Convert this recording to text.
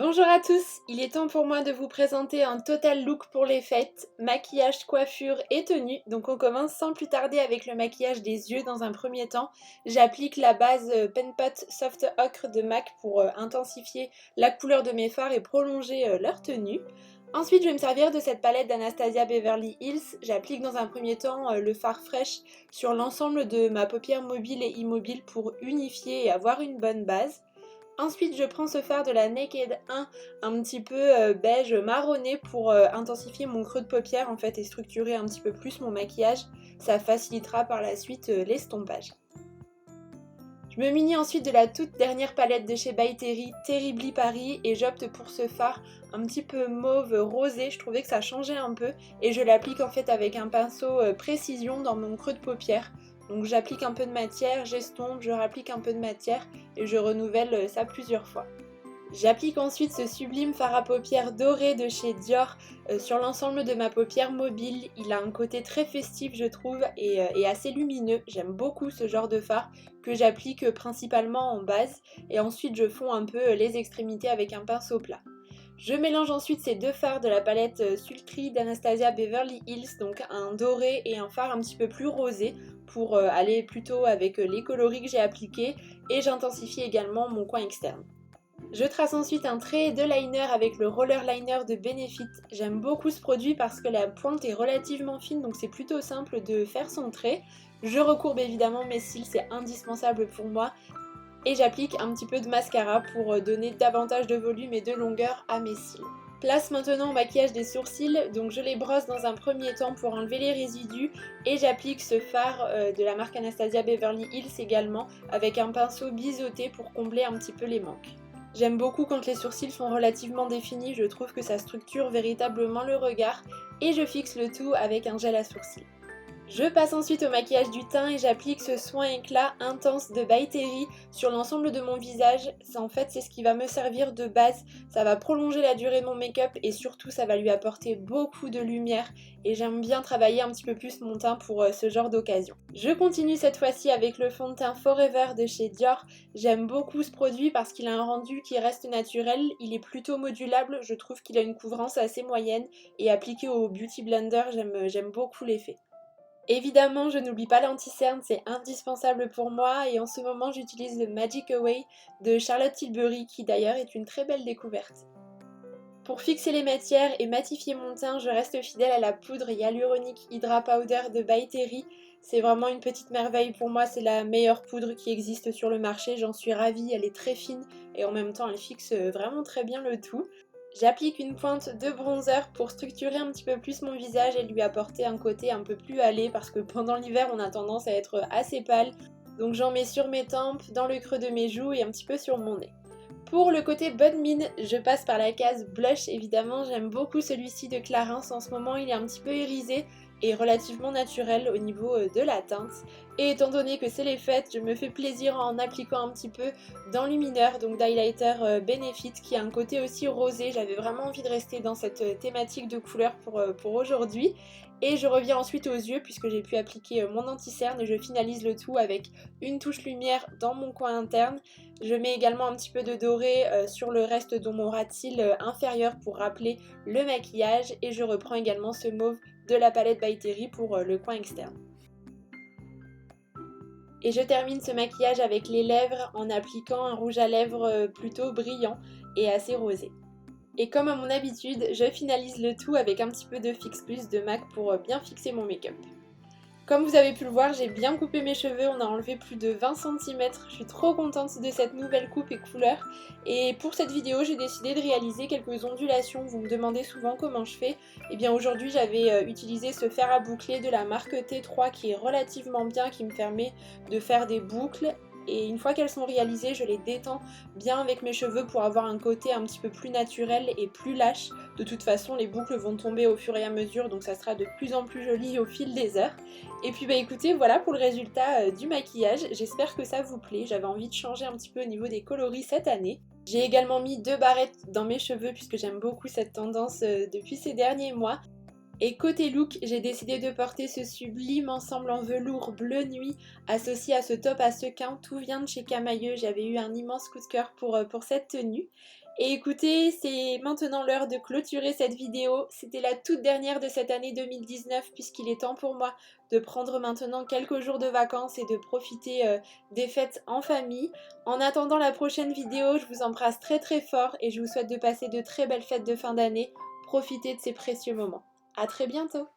Bonjour à tous, il est temps pour moi de vous présenter un total look pour les fêtes, maquillage, coiffure et tenue. Donc on commence sans plus tarder avec le maquillage des yeux dans un premier temps. J'applique la base Pen Pot Soft Ocre de MAC pour intensifier la couleur de mes fards et prolonger leur tenue. Ensuite je vais me servir de cette palette d'Anastasia Beverly Hills. J'applique dans un premier temps le fard fraîche sur l'ensemble de ma paupière mobile et immobile pour unifier et avoir une bonne base. Ensuite, je prends ce fard de la Naked 1, un petit peu beige marronné pour intensifier mon creux de paupière en fait et structurer un petit peu plus mon maquillage. Ça facilitera par la suite l'estompage. Je me munis ensuite de la toute dernière palette de chez By Terry, Terribly Paris, et j'opte pour ce fard un petit peu mauve rosé. Je trouvais que ça changeait un peu et je l'applique en fait avec un pinceau précision dans mon creux de paupière. Donc j'applique un peu de matière, j'estompe, je rapplique un peu de matière et je renouvelle ça plusieurs fois. J'applique ensuite ce sublime fard à paupières doré de chez Dior sur l'ensemble de ma paupière mobile. Il a un côté très festif je trouve et assez lumineux. J'aime beaucoup ce genre de fard que j'applique principalement en base et ensuite je fonds un peu les extrémités avec un pinceau plat. Je mélange ensuite ces deux fards de la palette Sultry d'Anastasia Beverly Hills, donc un doré et un fard un petit peu plus rosé pour aller plutôt avec les coloris que j'ai appliqués et j'intensifie également mon coin externe. Je trace ensuite un trait de liner avec le roller liner de Benefit. J'aime beaucoup ce produit parce que la pointe est relativement fine donc c'est plutôt simple de faire son trait. Je recourbe évidemment mes cils, c'est indispensable pour moi. Et j'applique un petit peu de mascara pour donner davantage de volume et de longueur à mes cils. Place maintenant au maquillage des sourcils, donc je les brosse dans un premier temps pour enlever les résidus et j'applique ce fard de la marque Anastasia Beverly Hills également avec un pinceau biseauté pour combler un petit peu les manques. J'aime beaucoup quand les sourcils sont relativement définis, je trouve que ça structure véritablement le regard et je fixe le tout avec un gel à sourcils. Je passe ensuite au maquillage du teint et j'applique ce soin éclat intense de By Terry sur l'ensemble de mon visage. En fait, c'est ce qui va me servir de base. Ça va prolonger la durée de mon make-up et surtout, ça va lui apporter beaucoup de lumière. Et j'aime bien travailler un petit peu plus mon teint pour ce genre d'occasion. Je continue cette fois-ci avec le fond de teint Forever de chez Dior. J'aime beaucoup ce produit parce qu'il a un rendu qui reste naturel. Il est plutôt modulable. Je trouve qu'il a une couvrance assez moyenne. Et appliqué au Beauty Blender, j'aime beaucoup l'effet. Évidemment, je n'oublie pas l'anti-cerne, c'est indispensable pour moi et en ce moment j'utilise le Magic Away de Charlotte Tilbury qui d'ailleurs est une très belle découverte. Pour fixer les matières et matifier mon teint, je reste fidèle à la poudre Hyaluronic Hydra Powder de By Terry. C'est vraiment une petite merveille pour moi, c'est la meilleure poudre qui existe sur le marché, j'en suis ravie, elle est très fine et en même temps elle fixe vraiment très bien le tout. J'applique une pointe de bronzer pour structurer un petit peu plus mon visage et lui apporter un côté un peu plus hâlé parce que pendant l'hiver on a tendance à être assez pâle. Donc j'en mets sur mes tempes, dans le creux de mes joues et un petit peu sur mon nez. Pour le côté bonne mine, je passe par la case blush évidemment, j'aime beaucoup celui-ci de Clarins, en ce moment il est un petit peu irisé et relativement naturel au niveau de la teinte. Et étant donné que c'est les fêtes, je me fais plaisir en appliquant un petit peu d'enlumineur, donc d'highlighter Benefit qui a un côté aussi rosé. J'avais vraiment envie de rester dans cette thématique de couleur pour aujourd'hui. Et je reviens ensuite aux yeux puisque j'ai pu appliquer mon anti-cerne et je finalise le tout avec une touche lumière dans mon coin interne. Je mets également un petit peu de doré sur le reste de mon ras de cils inférieur pour rappeler le maquillage et je reprends également ce mauve de la palette By Terry pour le coin externe. Et je termine ce maquillage avec les lèvres en appliquant un rouge à lèvres plutôt brillant et assez rosé. Et comme à mon habitude, je finalise le tout avec un petit peu de Fix Plus de MAC pour bien fixer mon make-up. Comme vous avez pu le voir, j'ai bien coupé mes cheveux, on a enlevé plus de 20 cm. Je suis trop contente de cette nouvelle coupe et couleur. Et pour cette vidéo, j'ai décidé de réaliser quelques ondulations. Vous me demandez souvent comment je fais. Et bien aujourd'hui, j'avais utilisé ce fer à boucler de la marque T3 qui est relativement bien, qui me permet de faire des boucles. Et une fois qu'elles sont réalisées, je les détends bien avec mes cheveux pour avoir un côté un petit peu plus naturel et plus lâche. De toute façon, les boucles vont tomber au fur et à mesure, donc ça sera de plus en plus joli au fil des heures. Et puis bah écoutez, voilà pour le résultat du maquillage. J'espère que ça vous plaît. J'avais envie de changer un petit peu au niveau des coloris cette année. J'ai également mis 2 barrettes dans mes cheveux puisque j'aime beaucoup cette tendance depuis ces derniers mois. Et côté look, j'ai décidé de porter ce sublime ensemble en velours bleu nuit associé à ce top à sequins. Tout vient de chez Camailleux, j'avais eu un immense coup de cœur pour cette tenue. Et écoutez, c'est maintenant l'heure de clôturer cette vidéo. C'était la toute dernière de cette année 2019 puisqu'il est temps pour moi de prendre maintenant quelques jours de vacances et de profiter des fêtes en famille. En attendant la prochaine vidéo, je vous embrasse très très fort et je vous souhaite de passer de très belles fêtes de fin d'année. Profitez de ces précieux moments. À très bientôt!